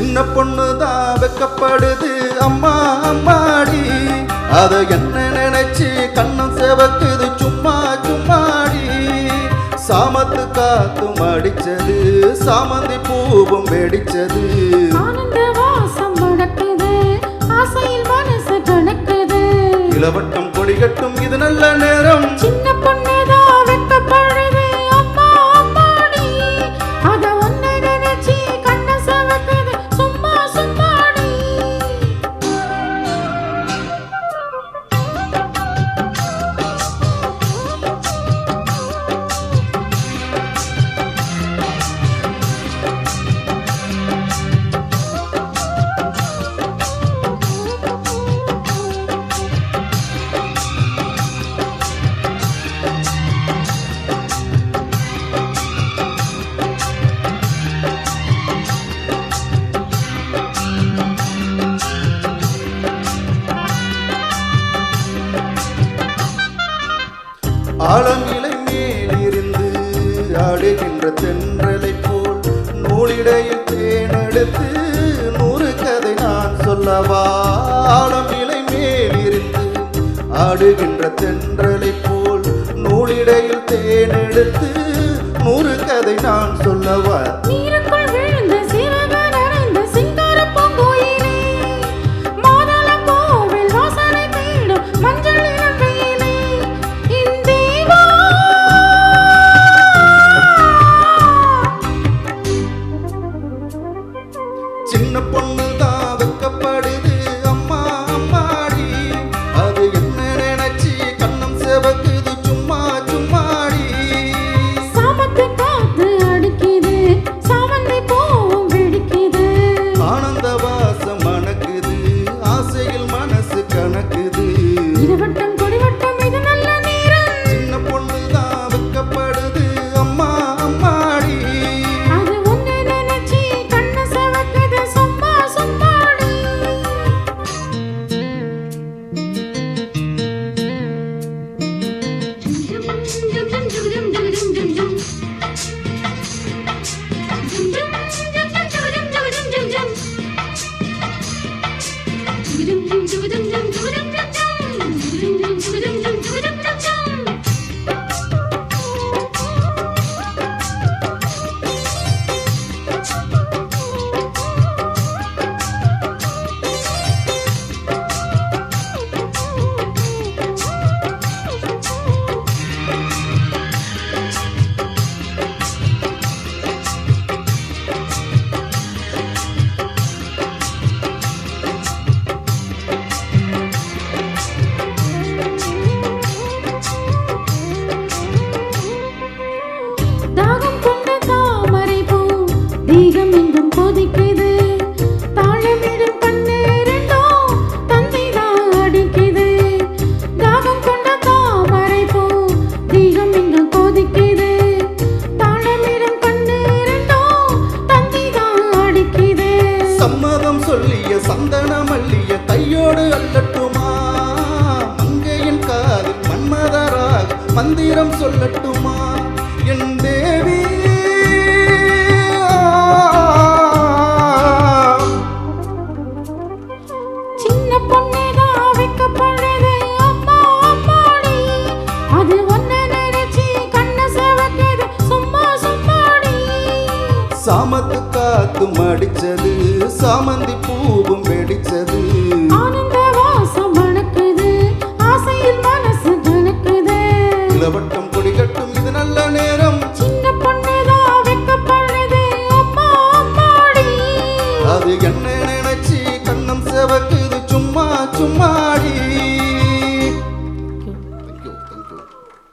சின்ன பொண்ணுதான் வெக்கப்படுது அம்மா அம்மாடி, அத என்ன நினைச்சு கண்ணம் செவக்குது சும்மா சும்மாடி. சாமத்து காத்தும் அடிச்சது, சாமந்தி பூவும் வெடிச்சது, ஆனந்த வாசம் வடக்குது, ஆசையில் மனசு கணக்குது. இளவட்டம் கொடிகட்டும் இது நல்ல நேரம். சின்ன பொண்ணுதான் வெக்கப்படுது அம்மா அம்மாடி, அத ஒன்ன நினைச்சு கண்ண செவக்குது சும்மா சும்மாடி. ஆழம் இலை மேலிருந்து ஆடுகின்ற தென்றலை போல் நூலிடையில் தேனெடுத்து 100 கதை நான் சொல்லவா. ஆழம் இலை மேலிருந்து ஆடுகின்ற தென்றலை போல் நூலிடையில் தேனெடுத்து 100 கதை நான் சொல்லவா. நீருக்குள் விழுந்த சிறகன் அடைந்த சிங்கார பூங்குயிலே, மாதள பூவில் வாசனை தேடும் மஞ்சள் நிறம் வெயிலே. இந்தேவா சின்ன பொண்ணுதான் வெக்கப்படுது அம்மா அம்மாடி, அது என்ன நினைச்சு கண்ணம் செவக்குது சும்மா சும்மாடி. சாமத்து காத்து அடிக்குது, சாமந்தி பூவும் வெடிக்குது. ஆனந்த வாசம் மணக்குது, ஆசையில் மனசு கணக்குது. இருவட்டம் கொடிவட்டம் இது நல்ல நேரம். சின்ன பொண்ணுதான் வெக்கப்படுது அம்மா அம்மாடி, அது ஒன்ன நினைச்சு கண்ண செவக்குது சும்மா சும்மாடி. தாகம் கொண்ட தாமரை பூ தேகம் எங்கும் கொதிக்குது, தாளமிடும் கண்ணீரண்டோ தந்தைதான் அடிக்குது. தாகம் கொண்ட தாமரை பூ தேகம் எங்கும் கொதிக்குது, தாளமிடும் கண்ணீரண்டோ தந்தைதான் அடிக்குது. சம்மதம் சொல்லிய சந்தன மல்லிய கையோடு அள்ளட்டுமா, மங்கையின் காதில் மன்மதராக மந்திரம் சொல்லட்டுமா என் தேவி. சின்ன பொண்ணுதான் வெக்கப்படுது அம்மா அம்மாடி, அது ஒன்ன நினைச்சு கண்ண செவக்குது சும்மா சும்மாடி. சாமத்து காத்தும் அடிச்சது, சாமந்தி பூவும் வெடிச்சது, ஆனந்த வாசம் மணக்குது, ஆசையில் மனசு கணக்குது. இளவட்டம் கொடிகட்டும் இது நல்ல நேரம். சின்ன பொண்ணுதான் வெக்கப்படுது அம்மா அம்மாடி, அது என்ன நினைச்சு கண்ணம் செவக்குது சும்மா சும்மாடி. Thank you.